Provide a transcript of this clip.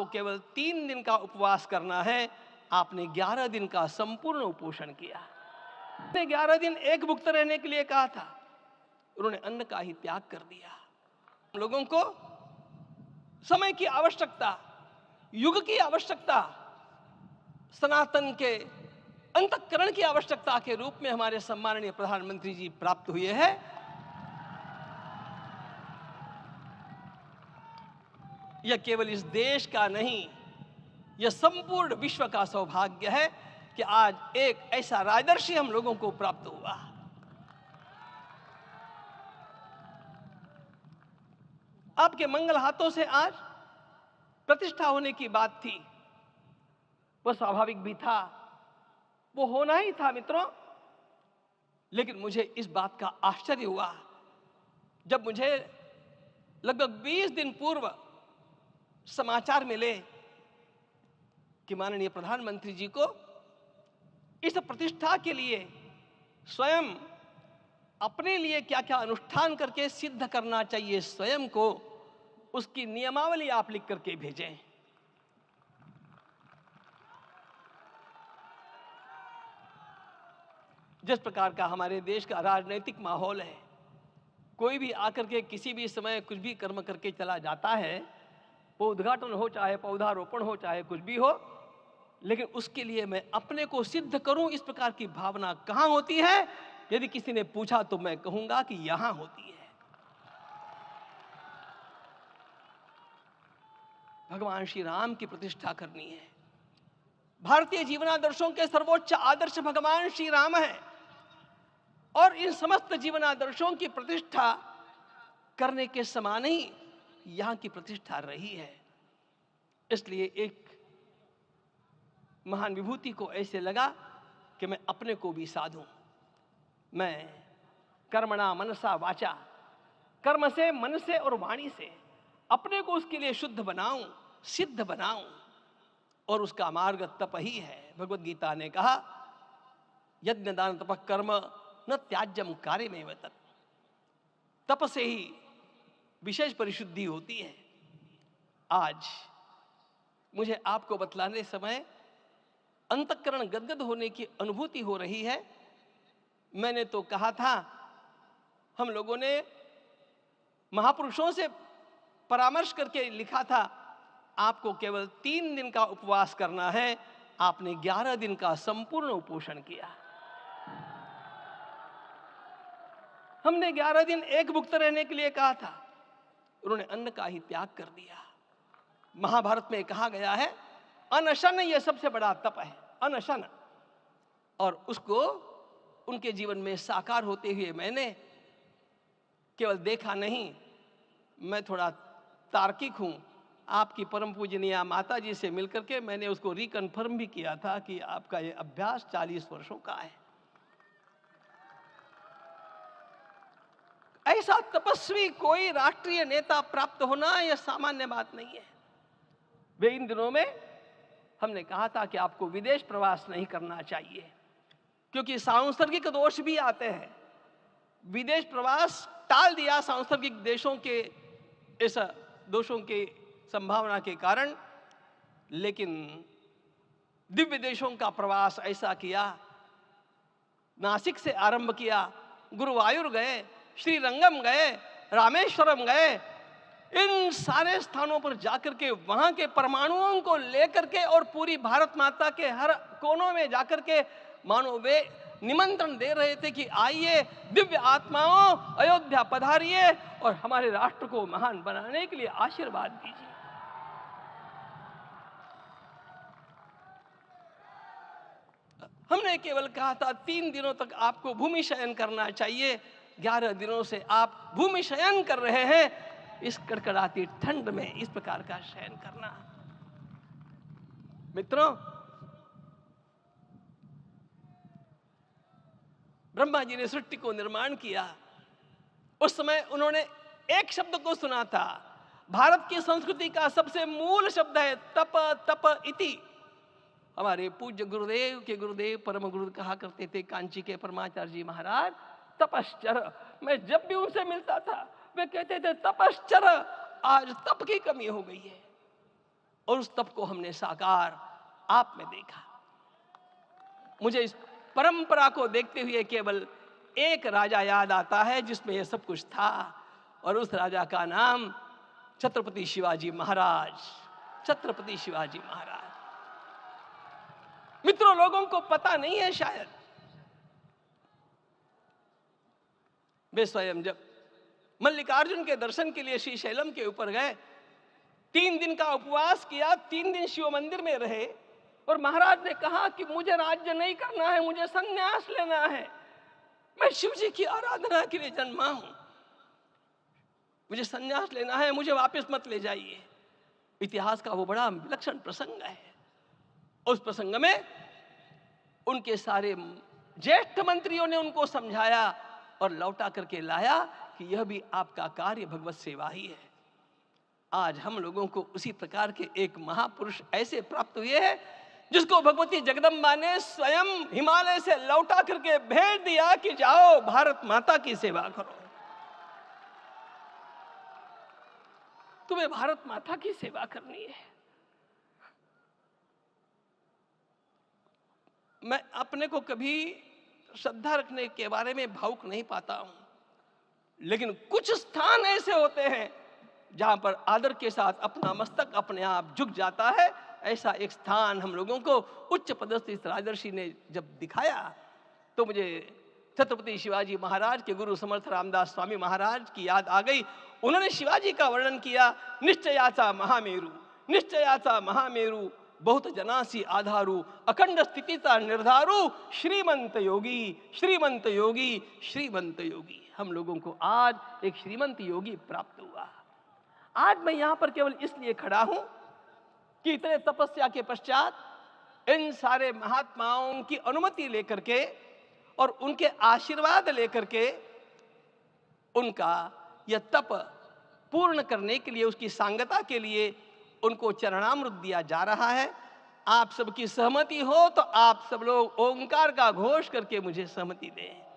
आपको केवल 3 दिन का उपवास करना है, आपने 11 दिन का संपूर्ण उपोषण किया। 11 दिन एक भुक्त रहने के लिए कहा था, उन्होंने अन्न का ही त्याग कर दिया। हम लोगों को समय की आवश्यकता, युग की आवश्यकता, सनातन के अंतःकरण की आवश्यकता के रूप में हमारे सम्माननीय प्रधानमंत्री जी प्राप्त हुए हैं। यह केवल इस देश का नहीं, यह संपूर्ण विश्व का सौभाग्य है कि आज एक ऐसा राजदर्शी हम लोगों को प्राप्त हुआ। आपके मंगल हाथों से आज प्रतिष्ठा होने की बात थी, वह स्वाभाविक भी था, वो होना ही था मित्रों। लेकिन मुझे इस बात का आश्चर्य हुआ जब मुझे लगभग 20 दिन पूर्व समाचार मिले कि माननीय प्रधानमंत्री जी को इस प्रतिष्ठा के लिए स्वयं अपने लिए क्या क्या अनुष्ठान करके सिद्ध करना चाहिए स्वयं को, उसकी नियमावली आप लिख करके भेजें। जिस प्रकार का हमारे देश का राजनीतिक माहौल है, कोई भी आकर के किसी भी समय कुछ भी कर्म करके चला जाता है, वो उद्घाटन हो चाहे पौधारोपण हो चाहे कुछ भी हो, लेकिन उसके लिए मैं अपने को सिद्ध करूं, इस प्रकार की भावना कहां होती है? यदि किसी ने पूछा तो मैं कहूंगा कि यहां होती है। भगवान श्री राम की प्रतिष्ठा करनी है। भारतीय जीवनादर्शों के सर्वोच्च आदर्श भगवान श्री राम है और इन समस्त जीवनादर्शों की प्रतिष्ठा करने के समान ही यहां की प्रतिष्ठा रही है। इसलिए एक महान विभूति को ऐसे लगा कि मैं अपने को भी साधूं। मैं कर्मणा मनसा वाचा, कर्म से, मन से और वाणी से अपने को उसके लिए शुद्ध बनाऊं, सिद्ध बनाऊं, और उसका मार्ग तप ही है। भगवद गीता ने कहा, यज्ञ दान तप कर्म न त्याज्यम कार्यमेव तत्। तप से ही विशेष परिशुद्धि होती है। आज मुझे आपको बतलाने समय अंतःकरण गदगद होने की अनुभूति हो रही है। मैंने तो कहा था, हम लोगों ने महापुरुषों से परामर्श करके लिखा था, आपको केवल 3 दिन का उपवास करना है, आपने 11 दिन का संपूर्ण उपोषण किया। हमने 11 दिन एक भुक्त रहने के लिए कहा था, उन्होंने अन्न का ही त्याग कर दिया। महाभारत में कहा गया है, अनशन यह सबसे बड़ा तप है, अनशन। और उसको उनके जीवन में साकार होते हुए मैंने केवल देखा नहीं, मैं थोड़ा तार्किक हूं। आपकी परम पूजनीय माता जी से मिलकर के मैंने उसको रिकन्फर्म भी किया था कि आपका यह अभ्यास 40 वर्षों का है। ऐसा तपस्वी कोई राष्ट्रीय नेता प्राप्त होना यह सामान्य बात नहीं है। वे इन दिनों में हमने कहा था कि आपको विदेश प्रवास नहीं करना चाहिए, क्योंकि सांसर्गिक दोष भी आते हैं। विदेश प्रवास टाल दिया सांसर्गिक देशों के इस दोषों की संभावना के कारण, लेकिन दिव्य देशों का प्रवास ऐसा किया। नासिक से आरंभ किया, गुरुवायूर गए, श्रीरंगम गए, रामेश्वरम गए। इन सारे स्थानों पर जाकर के वहां के परमाणुओं को लेकर के और पूरी भारत माता के हर कोनों में जाकर के मानो वे निमंत्रण दे रहे थे कि आइए दिव्य आत्माओं, अयोध्या पधारिए और हमारे राष्ट्र को महान बनाने के लिए आशीर्वाद दीजिए। हमने केवल कहा था 3 दिनों तक आपको भूमि शयन करना चाहिए। 11 दिनों से आप भूमि शयन कर रहे हैं। इस कड़कड़ाती ठंड में इस प्रकार का शयन करना, मित्रों, ब्रह्मा जी ने सृष्टि को निर्माण किया। उस समय उन्होंने एक शब्द को सुना था। भारत की संस्कृति का सबसे मूल शब्द है तप, तप इति। हमारे पूज्य गुरुदेव के गुरुदेव परम गुरु कहा करते थे, कांची के परमाचार्य जी महाराज, तपश्चर। मैं जब भी उनसे मिलता था वे कहते थे तपश्चर। आज तप की कमी हो गई है। और उस तप को हमने साकार आप में देखा। मुझे इस परंपरा को देखते हुए केवल एक राजा याद आता है जिसमें यह सब कुछ था, और उस राजा का नाम छत्रपति शिवाजी महाराज। छत्रपति शिवाजी महाराज। मित्रों, लोगों को पता नहीं है शायद, वे स्वयं जब मल्लिकार्जुन के दर्शन के लिए श्री शैलम के ऊपर गए, 3 दिन का उपवास किया, 3 दिन शिव मंदिर में रहे, और महाराज ने कहा कि मुझे राज्य नहीं करना है, मुझे संन्यास लेना है, मैं शिव जी की आराधना के लिए जन्मा हूं, मुझे संन्यास लेना है, मुझे वापस मत ले जाइए। इतिहास का वो बड़ा विलक्षण प्रसंग है। उस प्रसंग में उनके सारे ज्येष्ठ मंत्रियों ने उनको समझाया और लौटा करके लाया कि यह भी आपका कार्य भगवत सेवा ही है। आज हम लोगों को उसी प्रकार के एक महापुरुष ऐसे प्राप्त हुए हैं जिसको भगवती जगदम्बा ने स्वयं हिमालय से लौटा करके भेज दिया कि जाओ भारत माता की सेवा करो। तुम्हें भारत माता की सेवा करनी है। मैं अपने को कभी श्रद्धा रखने के बारे में भावुक नहीं पाता हूं, लेकिन कुछ स्थान ऐसे होते हैं जहां पर आदर के साथ अपना मस्तक अपने आप झुक जाता है। ऐसा एक स्थान हम लोगों को उच्च पदस्थ इस राजर्षि ने जब दिखाया तो मुझे छत्रपति शिवाजी महाराज के गुरु समर्थ रामदास स्वामी महाराज की याद आ गई। उन्होंने शिवाजी का वर्णन किया, निश्चयाचा महामेरु, निश्चयाचा महामेरु, बहुत जनासी आधारू, अखंड स्थितिता निर्धारू, श्रीमंत योगी, श्रीमंत योगी, श्रीमंत योगी। हम लोगों को आज एक श्रीमंत योगी प्राप्त हुआ। आज मैं यहां पर केवल इसलिए खड़ा हूं कि इतने तपस्या के पश्चात इन सारे महात्माओं की अनुमति लेकर के और उनके आशीर्वाद लेकर के उनका यह तप पूर्ण करने के लिए, उसकी सांगता के लिए उनको चरणामृत दिया जा रहा है। आप सबकी सहमति हो तो आप सब लोग ओंकार का घोष करके मुझे सहमति दें।